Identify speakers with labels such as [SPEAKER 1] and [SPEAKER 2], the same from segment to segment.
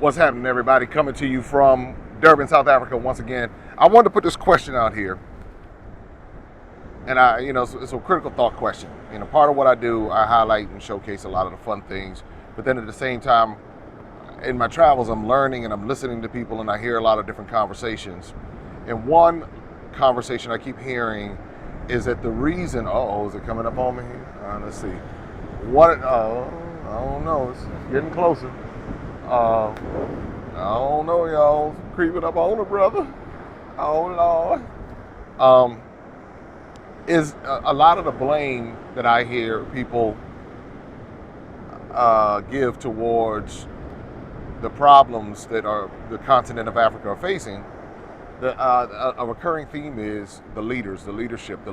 [SPEAKER 1] What's happening, everybody? Coming to you from Durban, South Africa once again. I wanted to put this question out here. And it's a critical thought question. Part of what I do, I highlight and showcase a lot of the fun things. But then at the same time, in my travels, I'm learning and I'm listening to people, and I hear a lot of different conversations. And one conversation I keep hearing is that the reason, is it coming up on me here? Let's see. I don't know. It's getting closer. I don't know, y'all. It's creeping up on a brother. Oh, Lord. Is a lot of the blame that I hear people give towards the problems that the continent of Africa are facing. A recurring theme is the leadership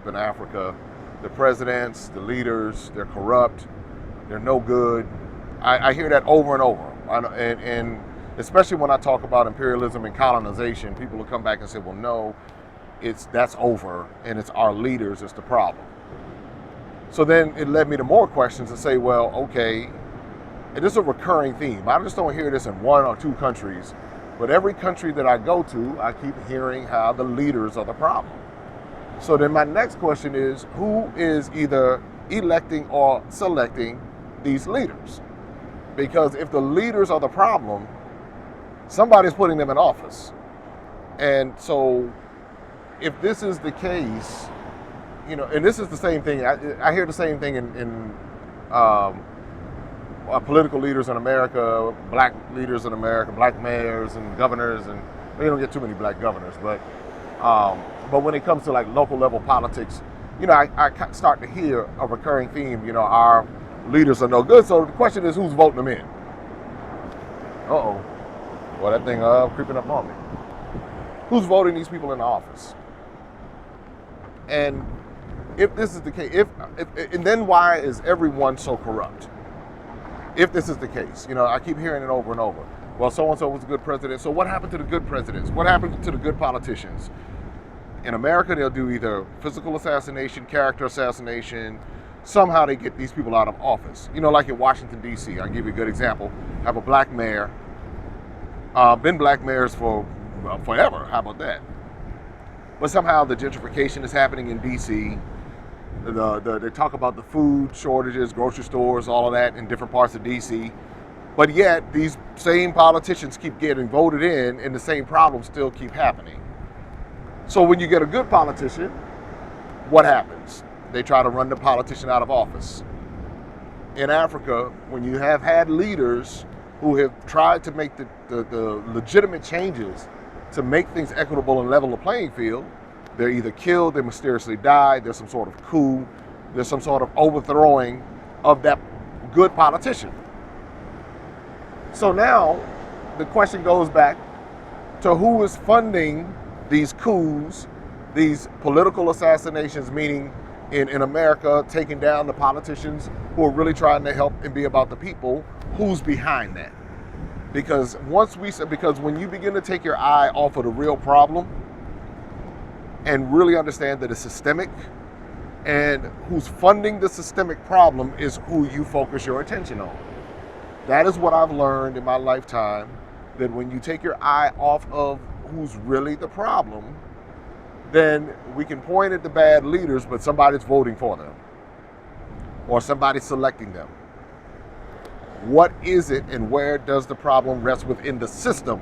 [SPEAKER 1] in Africa. The presidents, the leaders, they're corrupt, they're no good. I hear that over and over. And especially when I talk about imperialism and colonization, people will come back and say, well, no, that's over, and it's our leaders that's the problem. So then it led me to more questions to say, well, okay, and this is a recurring theme. I just don't hear this in one or two countries, but every country that I go to, I keep hearing how the leaders are the problem. So then my next question is, who is either electing or selecting these leaders? Because if the leaders are the problem, somebody's putting them in office. And so if this is the case, and this is the same thing, I hear the same thing in political leaders in America, black leaders in America, black mayors and governors, and we don't get too many black governors, but when it comes to like local level politics, I start to hear a recurring theme, our leaders are no good. So the question is, who's voting them in? Well, that thing creeping up on me. Who's voting these people into office? And if this is the case, and then why is everyone so corrupt? If this is the case, I keep hearing it over and over. Well, so-and-so was a good president. So what happened to the good presidents? What happened to the good politicians? In America, they'll do either physical assassination, character assassination. Somehow they get these people out of office. Like in Washington, D.C., I'll give you a good example. Have a black mayor. Been black mayors for forever. How about that? But somehow the gentrification is happening in D.C. They talk about the food shortages, grocery stores, all of that in different parts of D.C. But yet these same politicians keep getting voted in, and the same problems still keep happening. So when you get a good politician, what happens? They try to run the politician out of office. In Africa, when you have had leaders who have tried to make the legitimate changes to make things equitable and level the playing field, they're either killed, they mysteriously die, there's some sort of coup, there's some sort of overthrowing of that good politician. So now the question goes back to who is funding these coups, these political assassinations, meaning in America, taking down the politicians who are really trying to help and be about the people. Who's behind that? Because when you begin to take your eye off of the real problem and really understand that it's systemic, and who's funding the systemic problem is who you focus your attention on. That is what I've learned in my lifetime, that when you take your eye off of who's really the problem, then we can point at the bad leaders, but somebody's voting for them or somebody's selecting them. What is it, and where does the problem rest within the system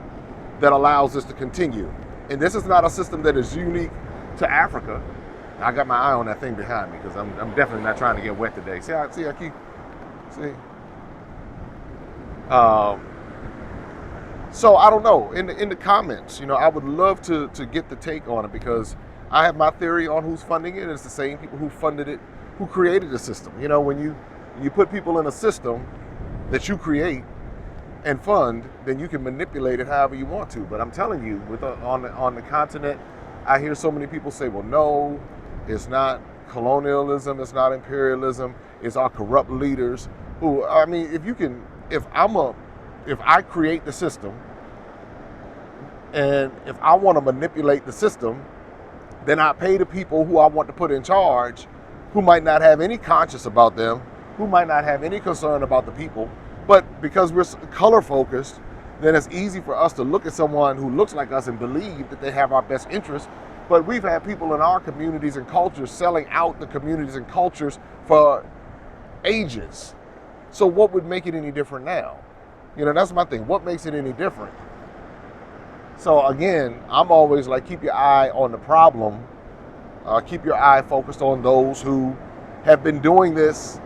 [SPEAKER 1] that allows this to continue? And this is not a system that is unique to Africa. I got my eye on that thing behind me because I'm definitely not trying to get wet today. See, I keep. So I don't know. In the comments, I would love to get the take on it, because I have my theory on who's funding it. It's the same people who funded it, who created the system. When you put people in a system that you create and fund, then you can manipulate it however you want to. But I'm telling you, on the continent, I hear so many people say, well, no, it's not colonialism, it's not imperialism, it's our corrupt leaders who, if I create the system, and if I want to manipulate the system, then I pay the people who I want to put in charge, who might not have any conscience about them, who might not have any concern about the people, but because we're color focused, then it's easy for us to look at someone who looks like us and believe that they have our best interests. But we've had people in our communities and cultures selling out the communities and cultures for ages. So what would make it any different now? You know, that's my thing. What makes it any different? So again, I'm always like, keep your eye on the problem. Keep your eye focused on those who have been doing this,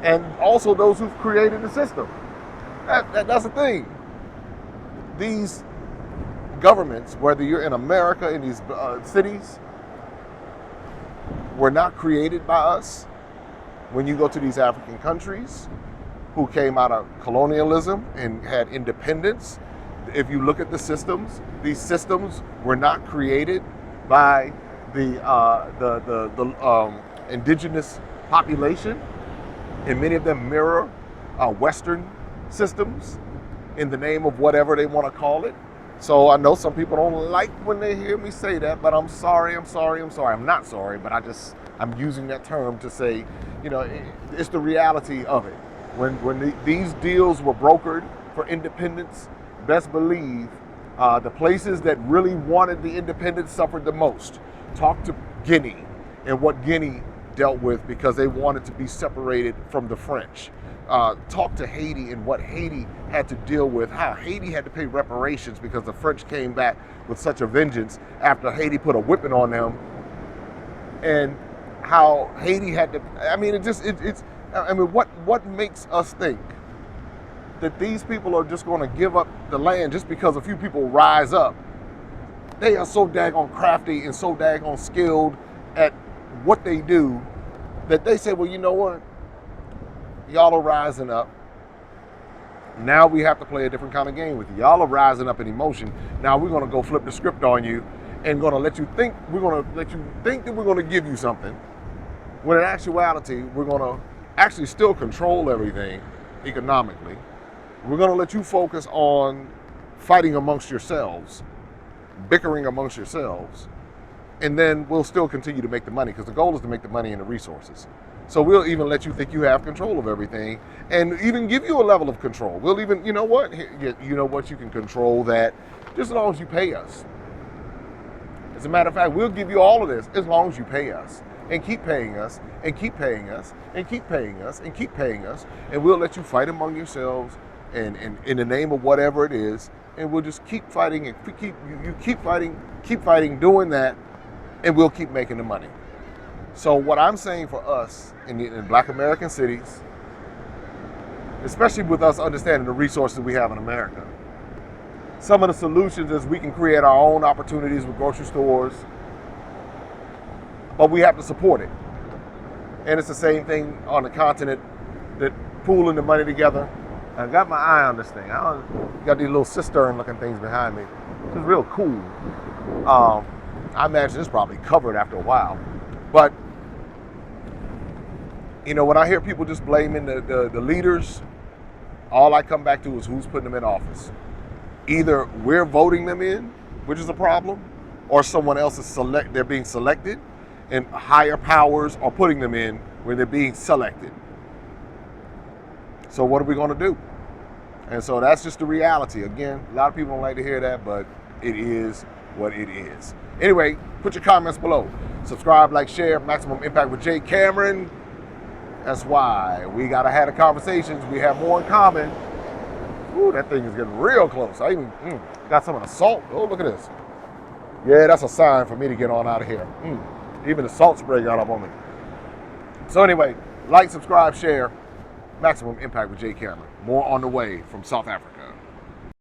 [SPEAKER 1] and also those who've created the system. That's the thing. These governments, whether you're in America, in these cities, were not created by us. When you go to these African countries who came out of colonialism and had independence, if you look at the systems, these systems were not created by the indigenous population, and many of them mirror Western systems in the name of whatever they want to call it. So I know some people don't like when they hear me say that, but I'm sorry. I'm not sorry, but I'm using that term to say, you know, it's the reality of it. When these deals were brokered for independence, best believe the places that really wanted the independence suffered the most. Talk to Guinea and what Guinea dealt with because they wanted to be separated from the French. Talk to Haiti and what Haiti had to deal with, how Haiti had to pay reparations because the French came back with such a vengeance after Haiti put a whipping on them, and how Haiti had to, I mean, what makes us think that these people are just going to give up the land just because a few people rise up? They are so daggone crafty and so daggone skilled at what they do that they say, well, you know what? Y'all are rising up. Now we have to play a different kind of game with you. Y'all are rising up in emotion. Now we're going to go flip the script on you and we're going to let you think that we're going to give you something, when in actuality, we're going to actually still control everything economically. We're going to let you focus on fighting amongst yourselves, bickering amongst yourselves, and then we'll still continue to make the money, because the goal is to make the money and the resources. So we'll even let you think you have control of everything and even give you a level of control. We'll even, you know what, you can control that just as long as you pay us. As a matter of fact, we'll give you all of this as long as you pay us, and keep paying us, and keep paying us, and keep paying us, and keep paying us, and we'll let you fight among yourselves and in the name of whatever it is, and we'll just keep fighting and keep fighting, doing that, and we'll keep making the money. So what I'm saying for us in Black American cities, especially with us understanding the resources we have in America, some of the solutions is we can create our own opportunities with grocery stores, but we have to support it. And it's the same thing on the continent, that pooling the money together. I got my eye on this thing. Got these little cistern looking things behind me. It's real cool. I imagine it's probably covered after a while. But, you know, when I hear people just blaming the leaders, all I come back to is who's putting them in office. Either we're voting them in, which is a problem, or someone else is they're being selected, and higher powers are putting them in when they're being selected. So what are we going to do? And so that's just the reality. Again, a lot of people don't like to hear that, but it is what it is. Anyway, put your comments below. Subscribe, like, share. Maximum Impact with Jay Cameron. That's why we got to have the conversations. We have more in common. Ooh, that thing is getting real close. I even got some of the salt. Oh, look at this. Yeah, that's a sign for me to get on out of here. Even the salt spray got up on me. So anyway, like, subscribe, share. Maximum Impact with Jay Cameron. More on the way from South Africa.